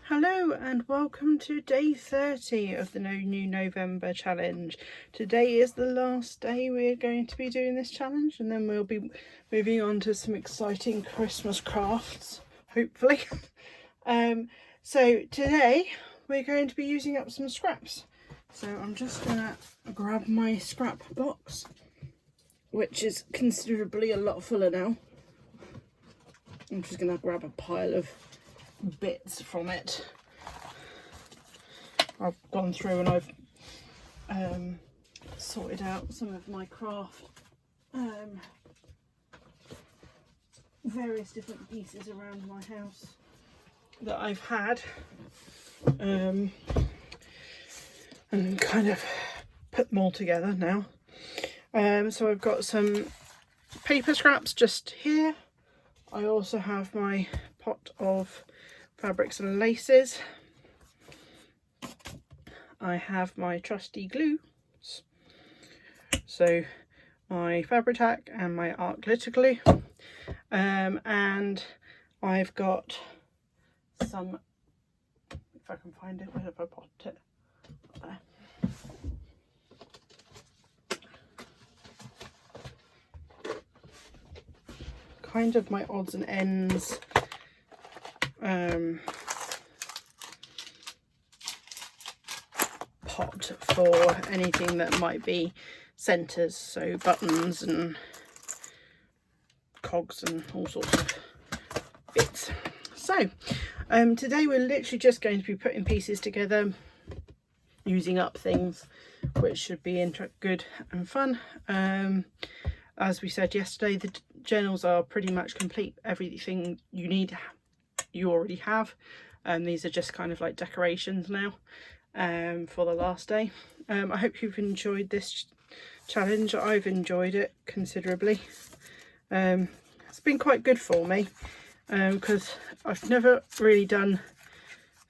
Hello and welcome to day 30 of the No New November challenge. Today is the last day we're going to be doing this challenge, and then we'll be moving on to some exciting Christmas crafts, hopefully. So today we're going to be using up some scraps. So I'm just gonna grab my scrap box, which is considerably a lot fuller now. I'm just gonna grab a pile of bits from it. I've gone through and I've sorted out some of my craft, various different pieces around my house that I've had, and kind of put them all together now. So I've got some paper scraps just here. I also have my pot of fabrics and laces. I have my trusty glues, so my Fabri-Tac and my art glitter glue, and I've got some, if I can find it, where have I put it? There. Kind of my odds and ends pot for anything that might be centres, so buttons and cogs and all sorts of bits. So today we're literally just going to be putting pieces together, using up things, which should be good and fun. As we said yesterday, the journals are pretty much complete. Everything you need you already have, and these are just kind of like decorations now for the last day. I hope you've enjoyed this challenge. I've enjoyed it considerably. It's been quite good for me because I've never really done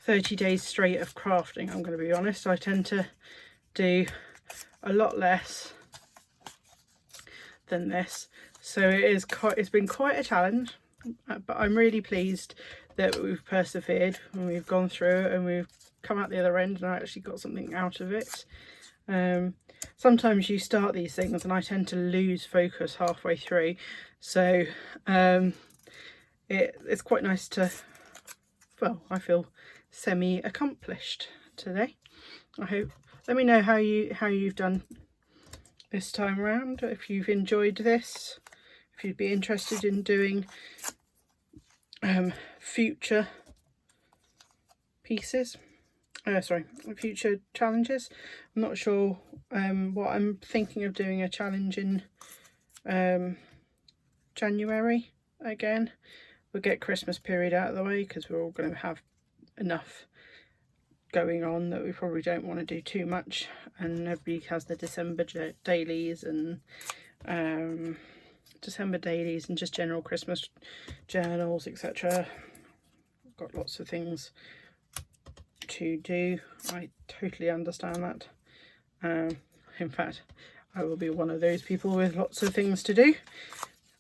30 days straight of crafting. I'm going to be honest, I tend to do a lot less than this, so it's been quite a challenge, but I'm really pleased that we've persevered and we've gone through and we've come out the other end and I actually got something out of it. Sometimes you start these things and I tend to lose focus halfway through, so it's quite nice to, well, I feel semi-accomplished today. I hope. Let me know how you've done this time around, if you've enjoyed this, if you'd be interested in doing future pieces, future challenges. I'm not sure what I'm thinking of doing a challenge in January again. We'll get Christmas period out of the way because we're all going to have enough going on that we probably don't want to do too much, and everybody has the December dailies and just general Christmas journals, etc. I've got lots of things to do. I totally understand that. In fact, I will be one of those people with lots of things to do.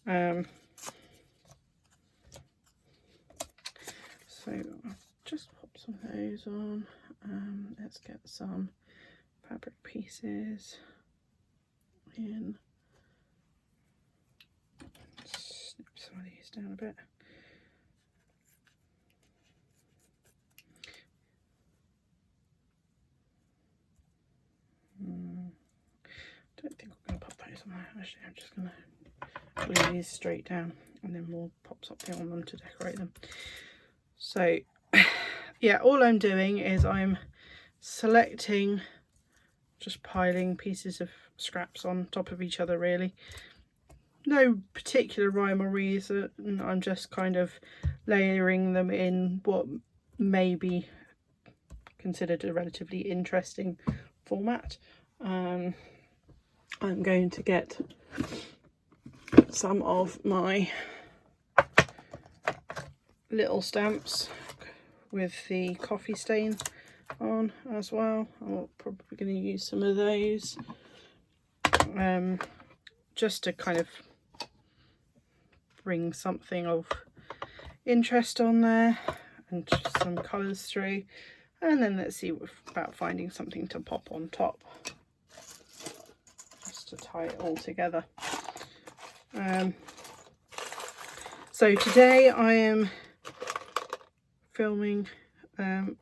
So I'll just pop some of those on. Let's get some fabric pieces in. Snip some of these down a bit. Don't think I'm going to pop those on there. Actually, I'm just going to glue these straight down and then we'll pop something on them to decorate them. So yeah, all I'm doing is I'm selecting, just piling pieces of scraps on top of each other, really. No particular rhyme or reason, I'm just kind of layering them in what may be considered a relatively interesting format. I'm going to get some of my little stamps with the coffee stain on as well. I'm probably going to use some of those just to kind of bring something of interest on there. and some colours through, and then let's see about finding something to pop on top just to tie it all together. So today I am filming, I'm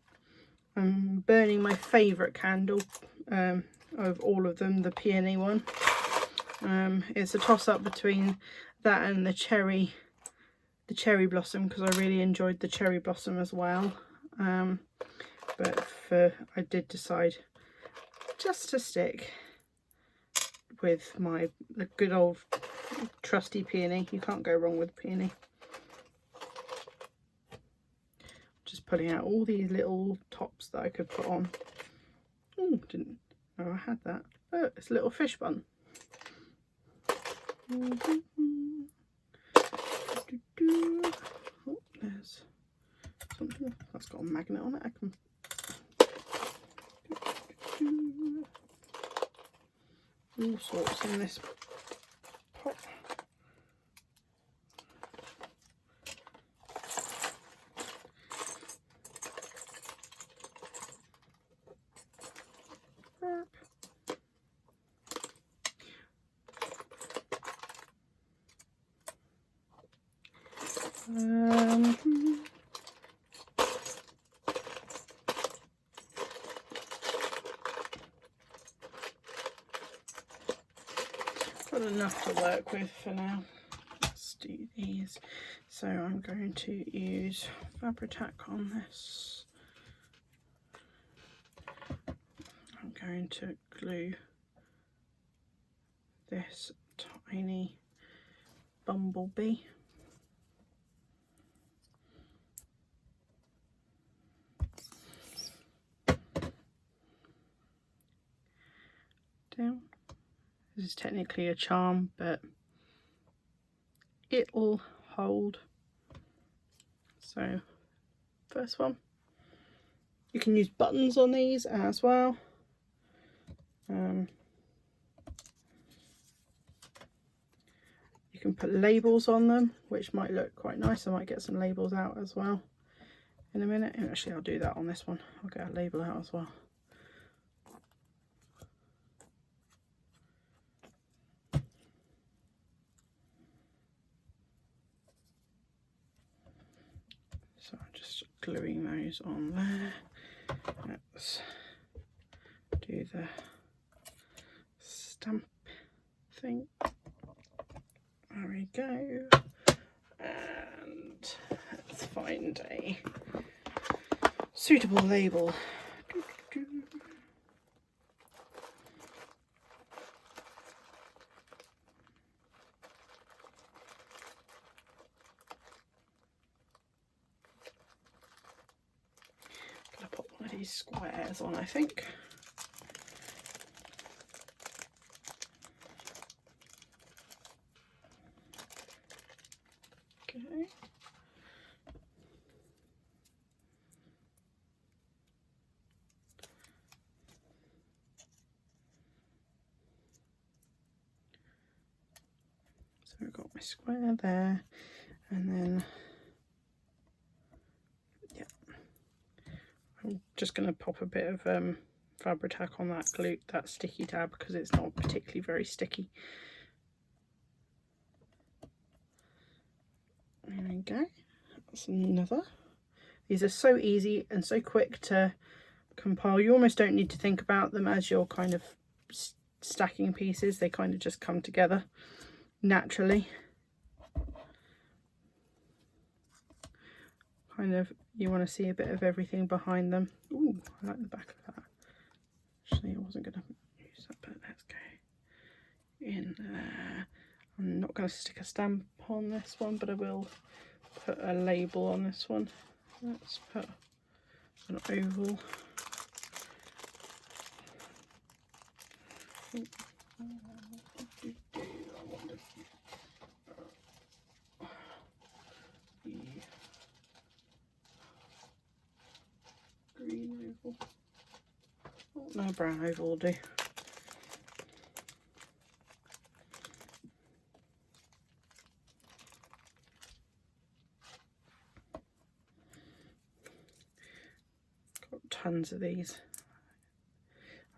burning my favourite candle of all of them, the peony one. It's a toss up between that and the cherry blossom, because I really enjoyed the cherry blossom as well. But I did decide just to stick with the good old trusty peony. You can't go wrong with peony. Just pulling out all these little tops that I could put on. Oh, didn't know I had that. Oh, it's a little fish bun. Oh, there's something that's got a magnet on it. I can all sorts in this pot. Got enough to work with for now. Let's do these. So I'm going to use alreadt on this. I'm going to glue this tiny bumblebee. Down. This is technically a charm, but it'll hold. So first one, you can use buttons on these as well. You can put labels on them, which might look quite nice. I might get some labels out as well in a minute. And actually, I'll do that on this one. I'll get a label out as well. So I'm just gluing those on there. Let's do the stamp thing. There we go. And let's find a suitable label. Gonna put one of these squares on, I think. Okay. So we've got my square there, and then yeah, I'm just going to pop a bit of alreadt on that sticky tab, because it's not particularly very sticky. There we go. That's another. These are so easy and so quick to compile. You almost don't need to think about them as you're kind of stacking pieces. They kind of just come together naturally. Kind of, you want to see a bit of everything behind them. Ooh, I like the back of that. Actually, I wasn't going to use that, but let's go in there. I'm not going to stick a stamp on this one, but I will put a label on this one. Let's put an oval. Green oval. Oh, no, brown oval will do. tons of these.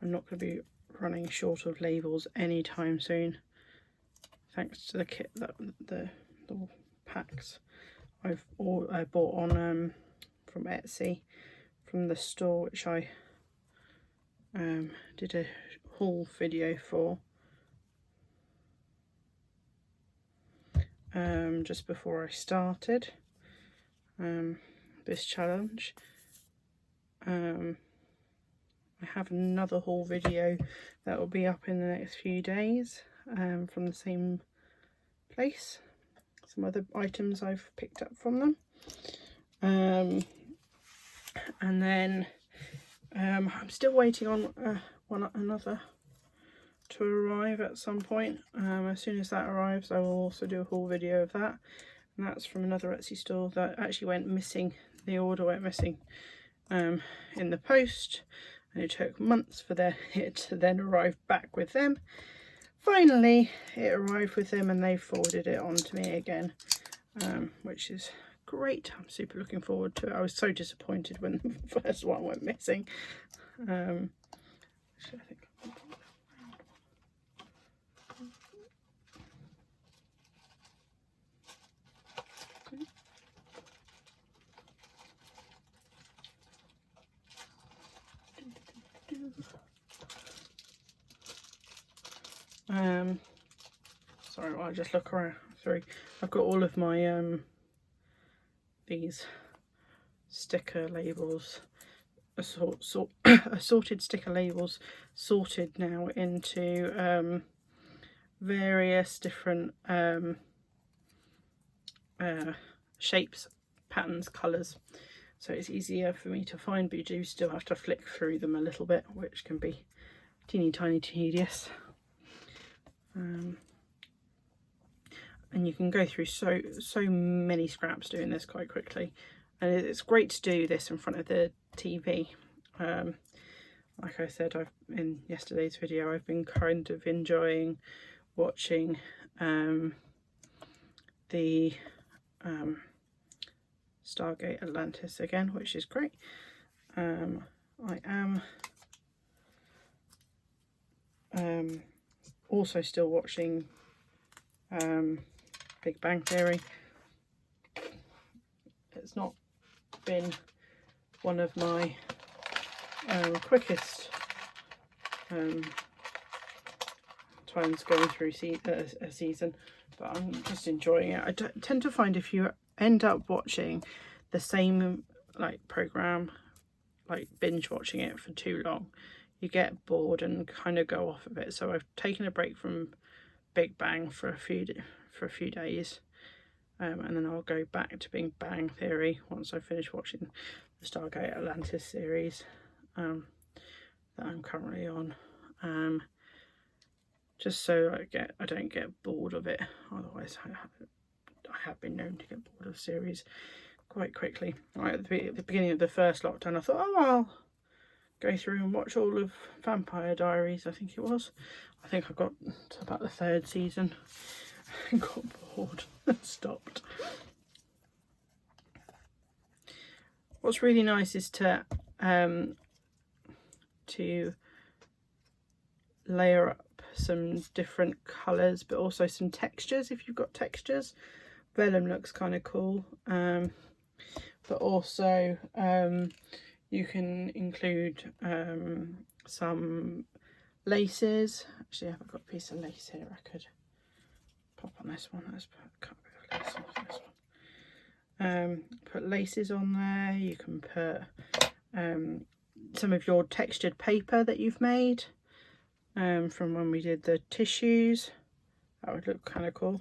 I'm not going to be running short of labels anytime soon, thanks to the kit that the packs I've bought on from Etsy, from the store, which I did a haul video for just before I started this challenge. I have another haul video that will be up in the next few days from the same place. Some other items I've picked up from them. And then I'm still waiting on another to arrive at some point. As soon as that arrives, I will also do a haul video of that. And that's from another Etsy store that actually went missing. The order went missing in the post, and it took months for it to then arrive back with them. Finally, it arrived with them, and they forwarded it on to me again, which is great. I'm super looking forward to it. I was so disappointed when the first one went missing. Actually, I think sorry, I'll just look around through. I've got all of my these sticker labels, assorted sticker labels, sorted now into various different shapes, patterns, colours, so it's easier for me to find, but you do still have to flick through them a little bit, which can be teeny tiny tedious. And you can go through so many scraps doing this quite quickly, and it's great to do this in front of the TV. Like I said, in yesterday's video, I've been kind of enjoying watching the Stargate Atlantis again, which is great. I am also still watching Big Bang Theory. It's not been one of my quickest times going through a season, but I'm just enjoying it. I tend to find if you end up watching the same program, binge watching it for too long, you get bored and kind of go off of it. So I've taken a break from Big Bang for a few days, and then I'll go back to Big Bang Theory once I finish watching the Stargate Atlantis series that I'm currently on, just so I don't get bored of it. Otherwise, I have been known to get bored of series quite quickly. Right at the beginning of the first lockdown, I thought, oh, I'll go through and watch all of Vampire Diaries, I think it was. I think I got to about the 3rd season and got bored and stopped. What's really nice is to layer up some different colours, but also some textures if you've got textures. Vellum looks kind of cool, but also you can include some laces. Actually, I've got a piece of lace here I could pop on this one. Let's put a couple of lace on this one. Put laces on there. You can put some of your textured paper that you've made from when we did the tissues. That would look kind of cool.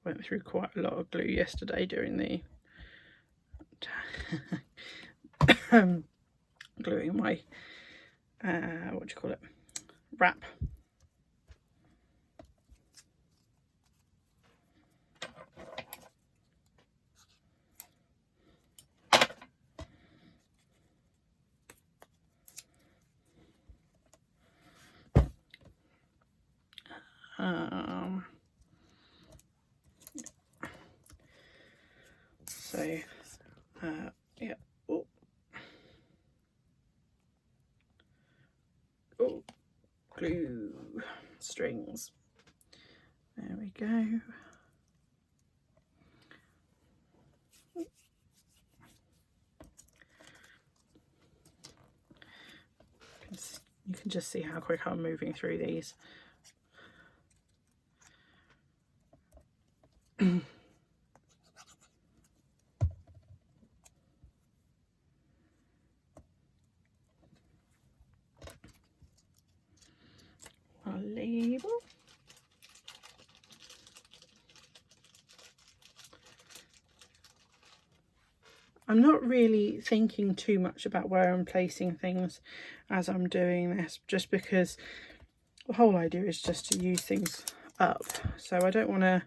Went through quite a lot of glue yesterday doing the gluing my wrap. glue strings. There we go. You can just see how quick I'm moving through these. A label. I'm not really thinking too much about where I'm placing things as I'm doing this, just because the whole idea is just to use things up. So I don't want to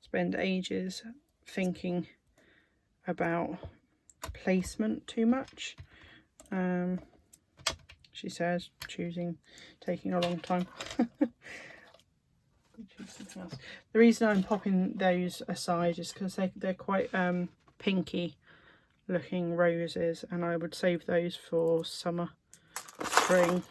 spend ages thinking about placement too much. She says, taking a long time. The reason I'm popping those aside is because they're quite pinky looking roses, and I would save those for summer, spring.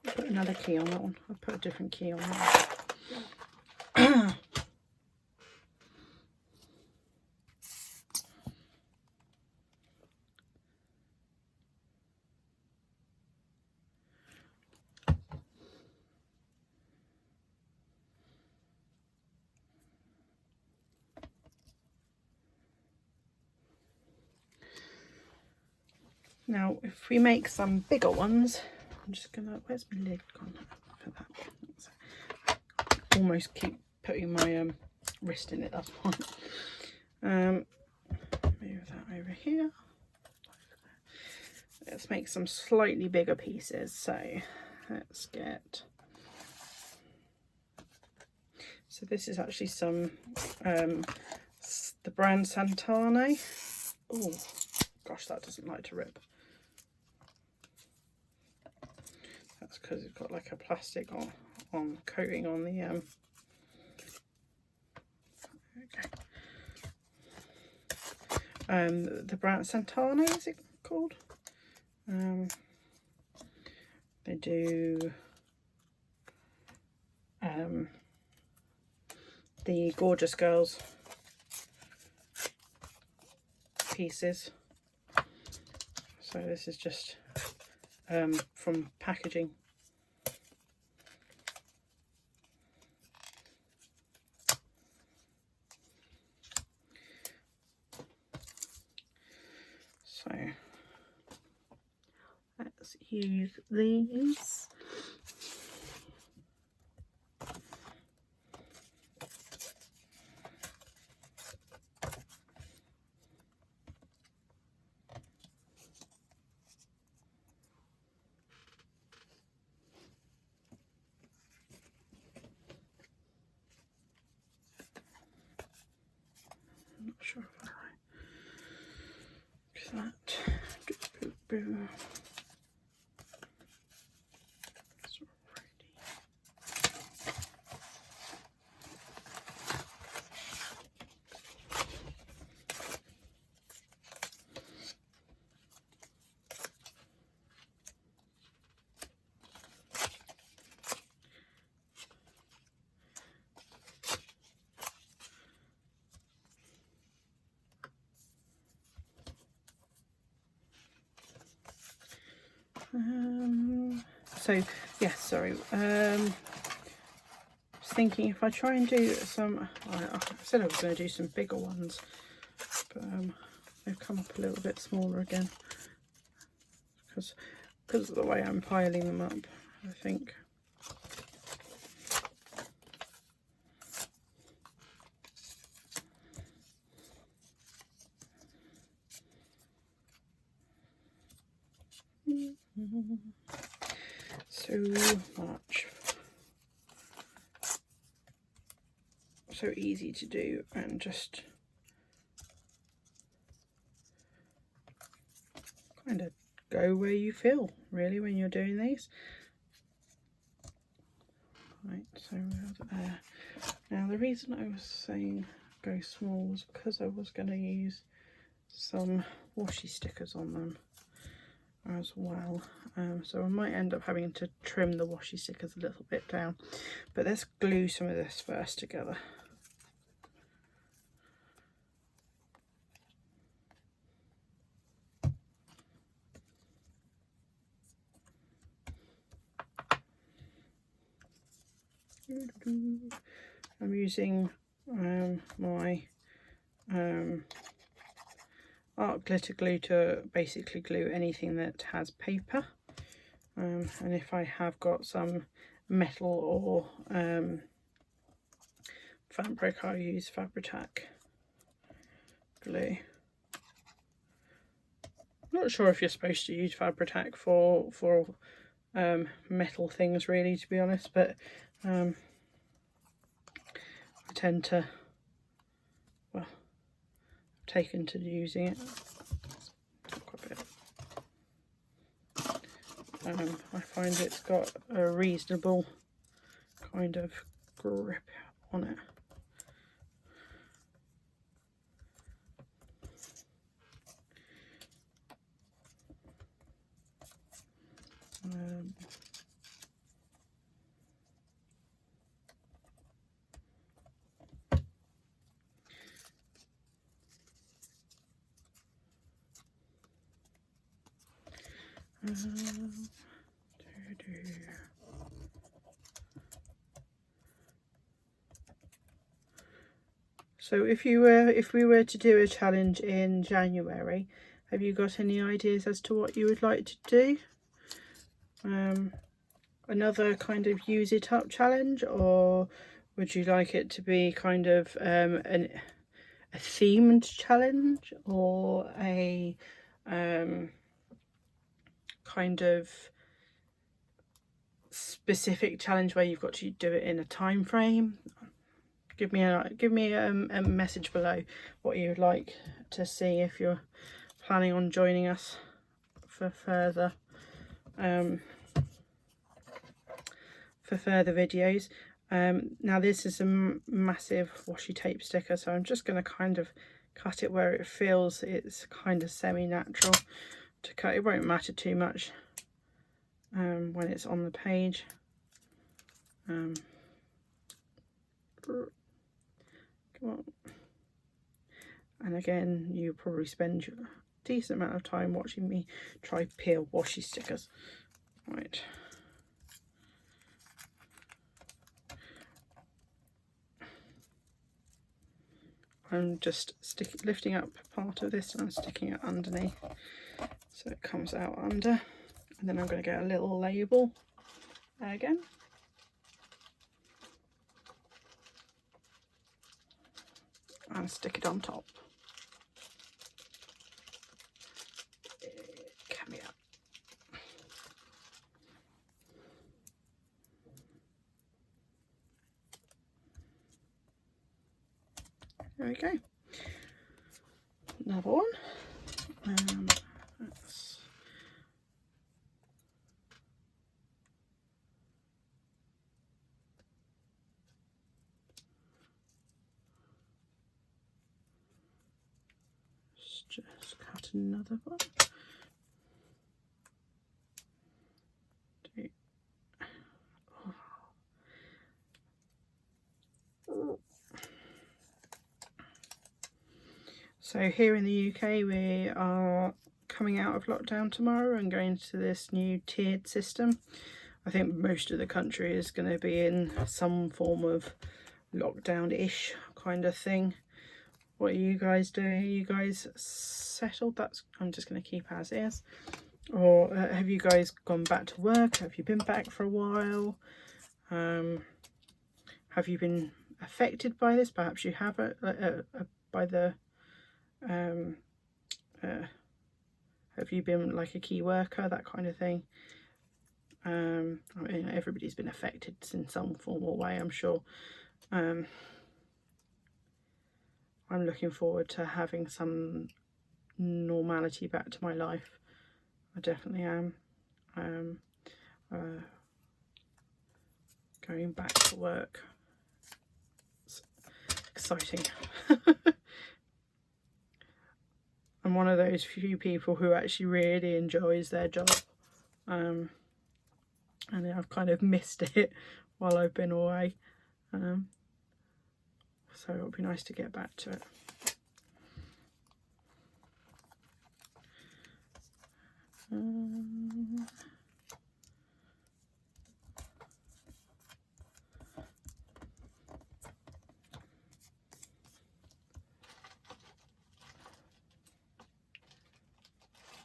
Put another key on that one. I'll put a different key on that one. Now, if we make some bigger ones, I'm just gonna, where's my lid gone? Put that. Almost keep putting my wrist in it, that's fine. Move that over here. Let's make some slightly bigger pieces. So let's get, so this is actually some, the brand Santane. Oh gosh, that doesn't like to rip. That's because it's got like a plastic on coating on the the brand Santane, is it called? They do the Gorgeous Girls pieces. So this is just from packaging. So let's use these. I'm not sure if I like that. So yes, sorry, I was thinking if I try and do some, I said I was going to do some bigger ones, but they've come up a little bit smaller again because of the way I'm piling them up, I think. so much, so easy to do, and just kind of go where you feel really when you're doing these. Right, so there. Now the reason I was saying go small was because I was going to use some washi stickers on them as well, so I might end up having to trim the washi stickers a little bit down, but let's glue some of this first together. I'm using my art glitter glue to basically glue anything that has paper, and if I have got some metal or fabric, I'll use alreadt glue. I'm not sure if you're supposed to use alreadt for metal things really, to be honest, but I tend to, well, I've taken to using it quite a bit. I find it's got a reasonable kind of grip on it. So if we were to do a challenge in January, have you got any ideas as to what you would like to do? Another kind of use it up challenge, or would you like it to be kind of a themed challenge, or a kind of specific challenge where you've got to do it in a time frame? Give me a message below what you would like to see if you're planning on joining us for further videos. Now this is a massive washi tape sticker, so I'm just going to kind of cut it where it feels it's kind of semi-natural to cut. It won't matter too much when it's on the page. Come on. And again, you probably spend a decent amount of time watching me try peel washi stickers. Right. I'm just lifting up part of this and I'm sticking it underneath so it comes out under, and then I'm going to get a little label again. And stick it on top. Come here. There we go. Another one. Let's just cut another one. So here in the UK we are coming out of lockdown tomorrow and going to this new tiered system. I think most of the country is going to be in some form of lockdown-ish kind of thing. What are you guys doing? Are you guys settled? I'm just going to keep as is. Or have you guys gone back to work? Have you been back for a while? Have you been affected by this? Perhaps you have by the have you been like a key worker, that kind of thing? I mean, everybody's been affected in some form or way, I'm sure. I'm looking forward to having some normality back to my life. I definitely am. Going back to work. It's exciting. I'm one of those few people who actually really enjoys their job. And I've kind of missed it while I've been away. So it'll be nice to get back to it.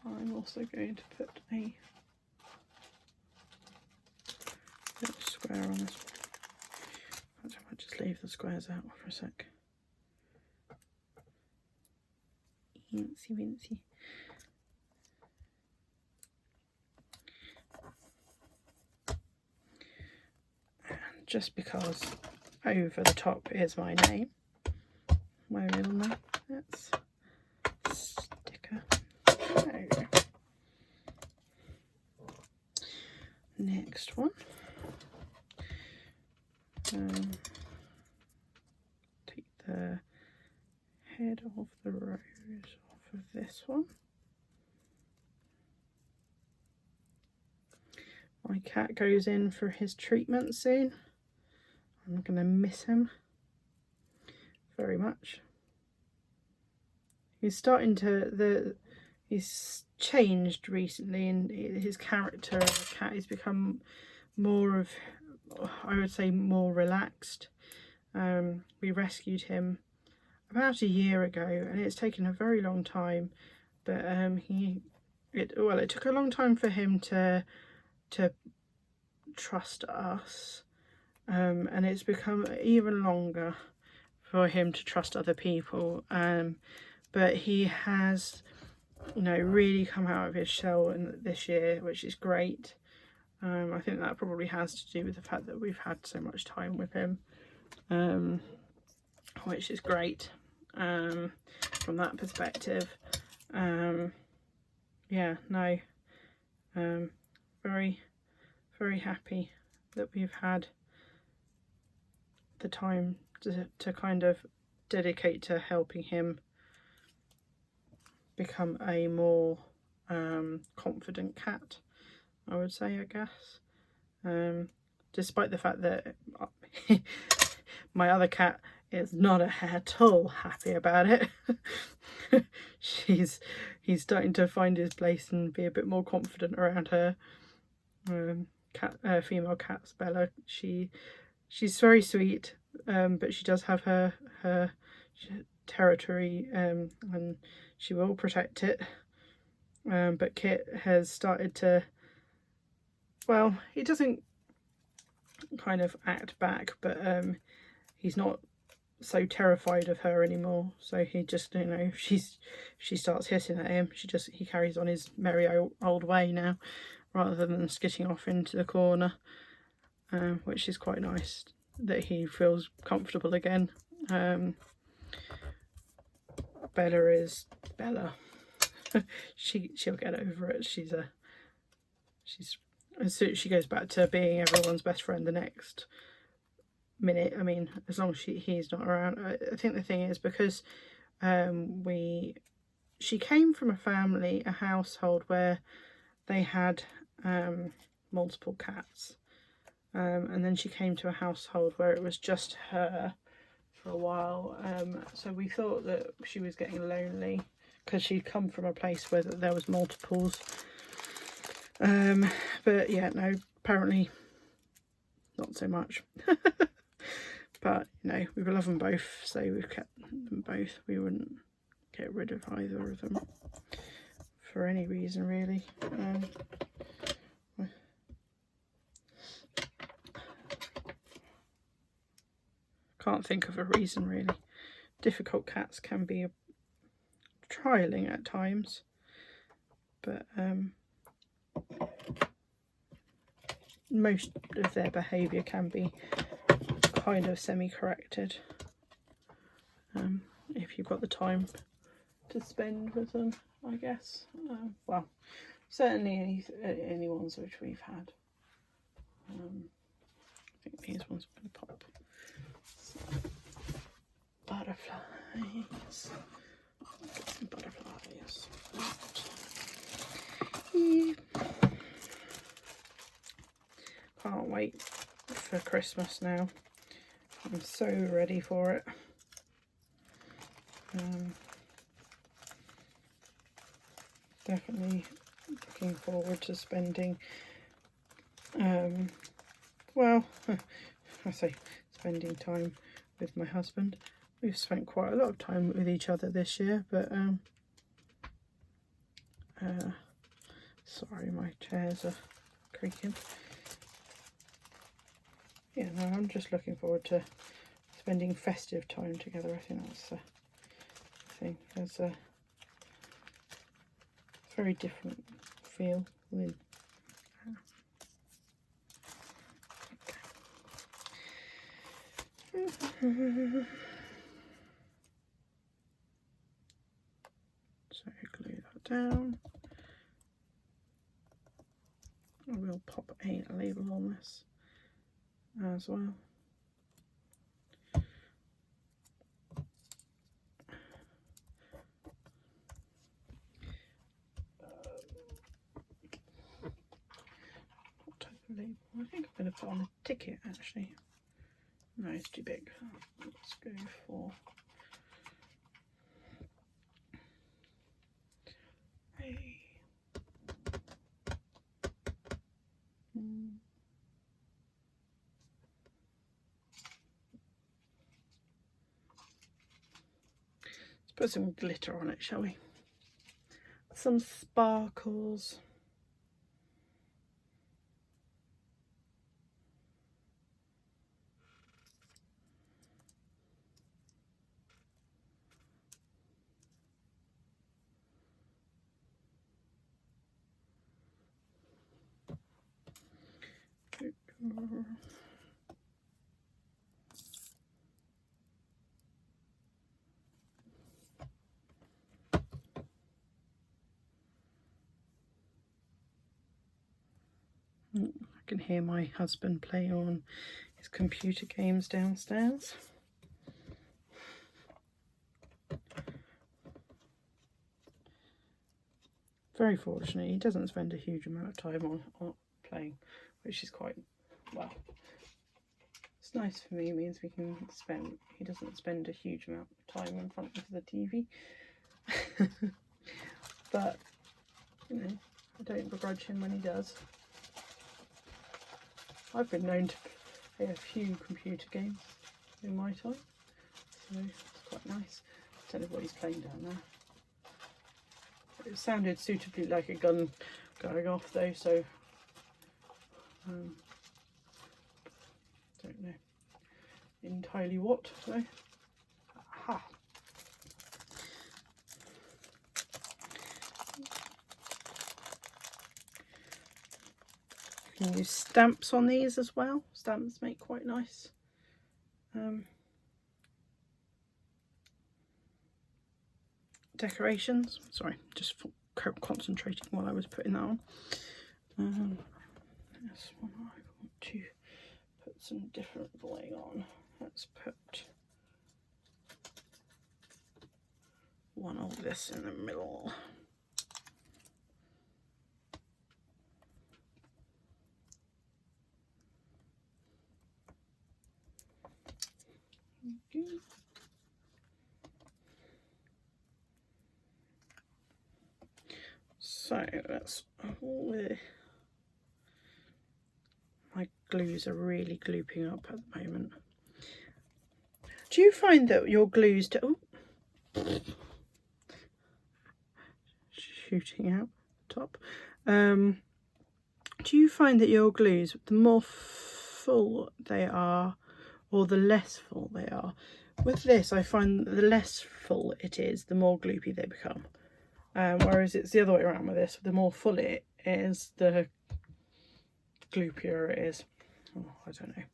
I'm also going to put a little square on this one. I might just leave the squares out for a sec. Wincy wincy. And just because over the top is my name, my real name, that's sticker. There you go. Next one. Take the head of the rose off of this one. My cat goes in for his treatment soon. I'm going to miss him very much. He's starting to, he's changed recently in his character as a cat. He's become more of, I would say, more relaxed. We rescued him about a year ago, and it's taken a very long time, but it took a long time for him to trust us, and it's become even longer for him to trust other people, but he has, you know, really come out of his shell this year, which is great. I think that probably has to do with the fact that we've had so much time with him, which is great from that perspective. Yeah, no, very, very happy that we've had the time to kind of dedicate to helping him become a more confident cat, I would say, I guess. Despite the fact that my other cat is not at all happy about it. He's starting to find his place and be a bit more confident around her. Female cat, Bella. She's very sweet, but she does have her territory, and she will protect it. But Kit has started to, well, he doesn't kind of act back, but he's not so terrified of her anymore. So he just, you know, she starts hissing at him, he carries on his merry old way now, rather than skitting off into the corner, which is quite nice that he feels comfortable again. Bella is Bella. She'll get over it. She's as soon as she goes back to being everyone's best friend the next minute. I mean, as long as he's not around. I think the thing is, because she came from a household where they had multiple cats, and then she came to a household where it was just her for a while, so we thought that she was getting lonely because she'd come from a place where there was multiples, but yeah, no, apparently not so much. But, you know, we love them both, so we've kept them both. We wouldn't get rid of either of them for any reason, really. Can't think of a reason, really. Difficult cats can be trialing at times, but most of their behaviour can be kind of semi-corrected if you've got the time to spend with them, I guess. Well, certainly any ones which we've had. I think these ones are going to pop. So, butterflies. Get some butterflies. Yeah. Can't wait for Christmas now. I'm so ready for it. Definitely looking forward to spending, well, I say spending time with my husband. We've spent quite a lot of time with each other this year, but sorry, my chairs are creaking. Yeah, no, I'm just looking forward to spending festive time together. I think that's the thing. There's a very different feel with so glue that down. I will pop a label on this as well. What type of label? I think I'm going to put on a ticket actually. No, it's too big. Let's go for a let's put some glitter on it, shall we? Some sparkles. I can hear my husband playing on his computer games downstairs. Very fortunate, he doesn't spend a huge amount of time on playing, which is quite, well, it's nice for me. It means we can spend, he doesn't spend a huge amount of time in front of the TV. But, you know, I don't begrudge him when he does. I've been known to play a few computer games in my time, so it's quite nice. I don't know what he's playing down there. It sounded suitably like a gun going off though, so don't know entirely what though. Aha. You can use stamps on these as well. Stamps make quite nice decorations. Sorry, just concentrating while I was putting that on. This one I want to put some different bling on. Let's put one of this in the middle. Okay. So that's all my glues are really glooping up at the moment. Do you find that your glues shooting out top? Do you find that your glues, the more full they are or the less full they are? With this I find that the less full it is, the more gloopy they become. Whereas it's the other way around with this. The more full it is, the gloopier it is. Oh, I don't know.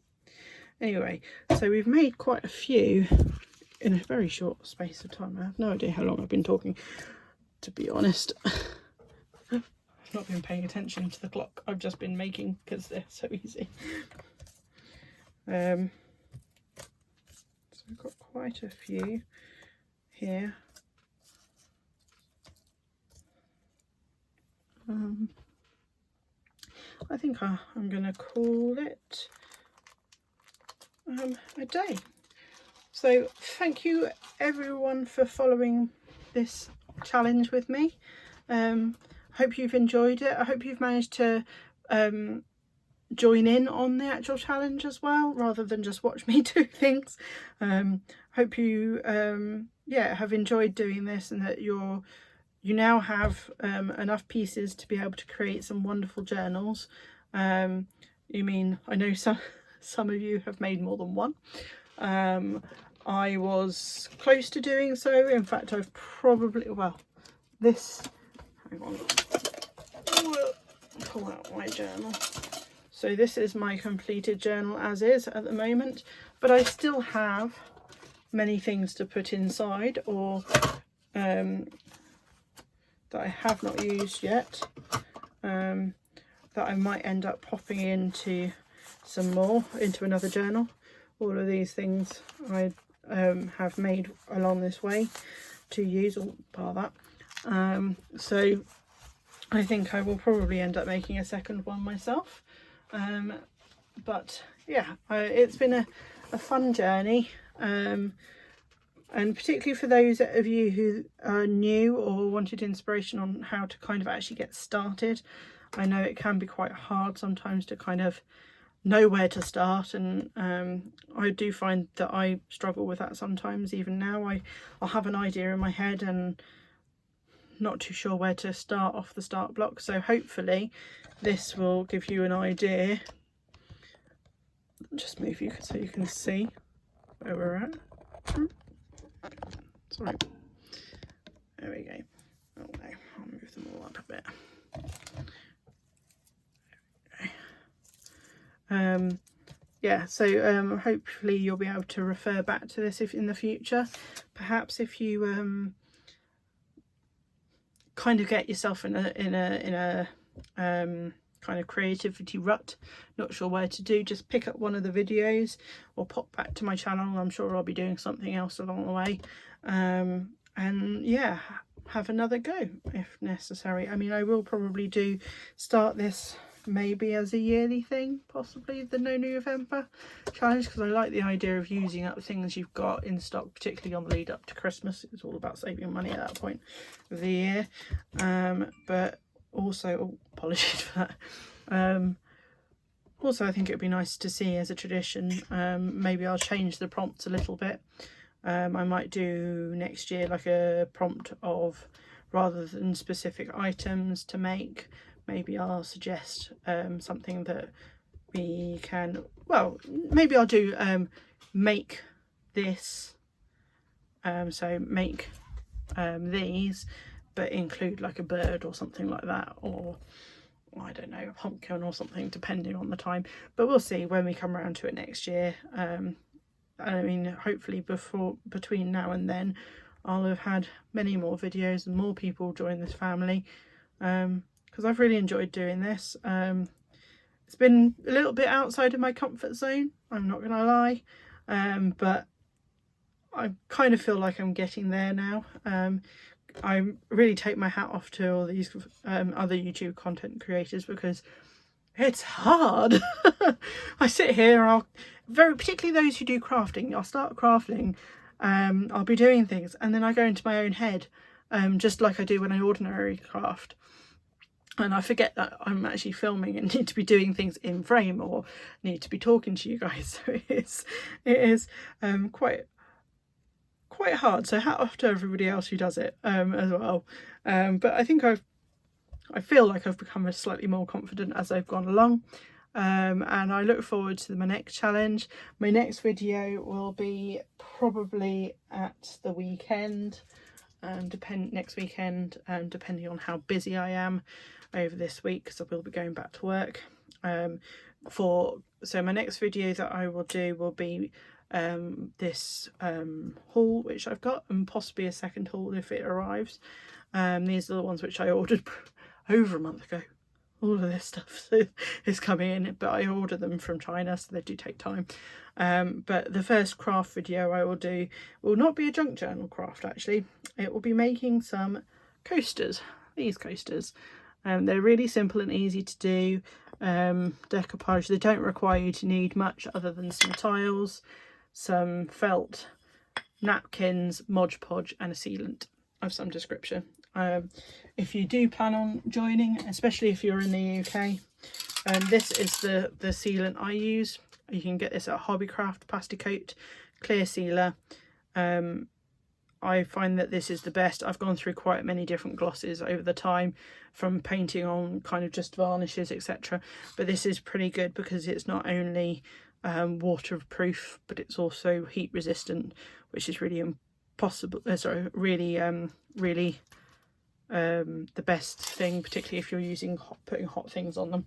Anyway, so we've made quite a few in a very short space of time. I have no idea how long I've been talking, to be honest. I've not been paying attention to the clock. I've just been making because they're so easy. So I've got quite a few here. I think I'm going to call it a day. So thank you everyone for following this challenge with me. Hope you've enjoyed it. I hope you've managed to join in on the actual challenge as well, rather than just watch me do things. Hope you have enjoyed doing this, and that you now have enough pieces to be able to create some wonderful journals. I know some of you have made more than one. I was close to doing so. In fact, I've probably, hang on, pull out my journal. So this is my completed journal as is at the moment, but I still have many things to put inside, or that I have not used yet, that I might end up popping into into another journal. All of these things I have made along this way to use, or bar that. So I think I will probably end up making a second one myself. But yeah, it's been a fun journey, and particularly for those of you who are new or wanted inspiration on how to kind of actually get started. I know it can be quite hard sometimes to kind of know where to start, and I do find that I struggle with that sometimes. Even now, I'll have an idea in my head and not too sure where to start off the start block. So hopefully this will give you an idea. Just move you so you can see where we're at. Sorry, there we go. Oh no, I'll move them all up a bit. Yeah, so hopefully you'll be able to refer back to this if in the future. Perhaps if you kind of get yourself in a kind of creativity rut, not sure where to do, just pick up one of the videos or pop back to my channel. I'm sure I'll be doing something else along the way, and yeah, have another go if necessary. I mean, I will probably start this maybe as a yearly thing, possibly the No November challenge, because I like the idea of using up things you've got in stock, particularly on the lead up to Christmas. It's all about saving money at that point of the year. But also, apologies for that. Also, I think it would be nice to see as a tradition. Maybe I'll change the prompts a little bit. I might do next year like a prompt of, rather than specific items to make, maybe I'll suggest something that we can, well, maybe I'll do make this, so make these, but include like a bird or something like that, or I don't know, a pumpkin or something, depending on the time. But we'll see when we come around to it next year. I mean, hopefully between now and then I'll have had many more videos and more people join this family, because I've really enjoyed doing this. It's been a little bit outside of my comfort zone, I'm not gonna lie, but I kind of feel like I'm getting there now. I really take my hat off to all these other YouTube content creators, because it's hard. I sit here and particularly those who do crafting, I'll start crafting, I'll be doing things, and then I go into my own head, just like I do when I ordinary craft, and I forget that I'm actually filming and need to be doing things in frame or need to be talking to you guys. So it is quite hard. So hat off to everybody else who does it as well. But I think I feel like I've become slightly more confident as I've gone along, and I look forward to my next challenge. My next video will be probably at the weekend, next weekend, depending on how busy I am. over this week because I will be going back to work. So my next video that I will do will be this haul which I've got, and possibly a second haul if it arrives. These are the ones which I ordered over a month ago. All of this stuff is coming in, but I order them from China, so they do take time. But the first craft video I will do will not be a junk journal craft, actually. It will be making some coasters, these coasters. They're really simple and easy to do. Decoupage, they don't require you to need much other than some tiles, some felt, napkins, Mod Podge and a sealant of some description. If you do plan on joining, especially if you're in the UK, this is the sealant I use. You can get this at Hobbycraft, Plasticoat, clear sealer. I find that this is the best. I've gone through quite many different glosses over the time, from painting on kind of just varnishes, etc. But this is pretty good because it's not only waterproof, but it's also heat resistant, which is really really the best thing, particularly if you're using putting hot things on them.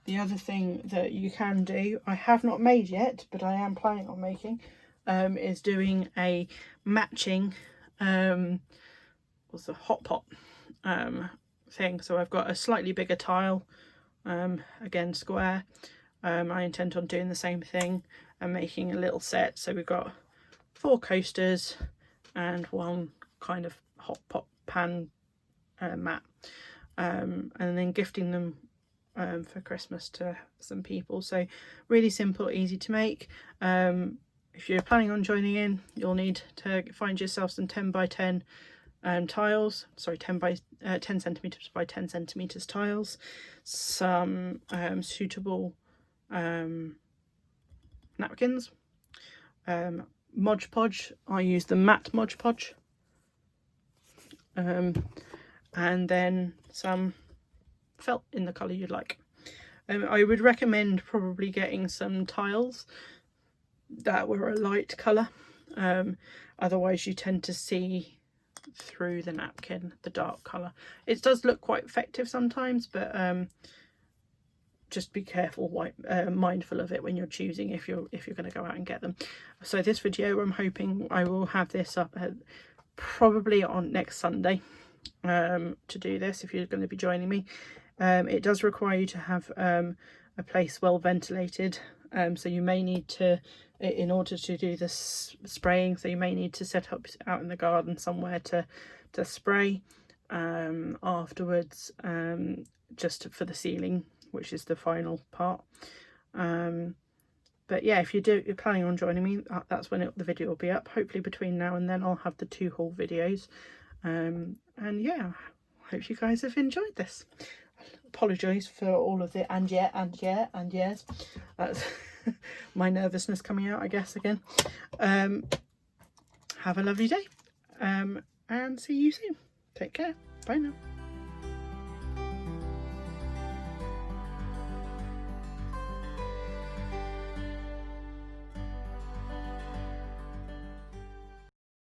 The other thing that you can do, I have not made yet, but I am planning on making, is doing a matching what's the hot pot thing. So I've got a slightly bigger tile, again square. I intend on doing the same thing and making a little set. So we've got 4 coasters and 1 kind of hot pot pan mat, and then gifting them for Christmas to some people. So really simple, easy to make. If you're planning on joining in, you'll need to find yourself some 10 by 10 tiles, sorry, 10 centimeters by 10 centimeters tiles, some suitable napkins, Mod Podge. I use the matte Mod Podge, and then some felt in the colour you'd like. I would recommend probably getting some tiles that were a light colour, otherwise you tend to see through the napkin the dark colour. It does look quite effective sometimes, but just be careful, mindful of it when you're choosing if you're going to go out and get them. So this video, I'm hoping I will have this up probably on next Sunday to do this if you're going to be joining me. It does require you to have a place well ventilated, so you may need to, in order to do this spraying, so you may need to set up out in the garden somewhere to spray afterwards, just for the sealing, which is the final part. But yeah, if you're planning on joining me, that's when the video will be up. Hopefully between now and then I'll have the 2 haul videos. And yeah, hope you guys have enjoyed this. Apologise for all of the and yes. That's my nervousness coming out, I guess, again. Have a lovely day, and see you soon. Take care. Bye now.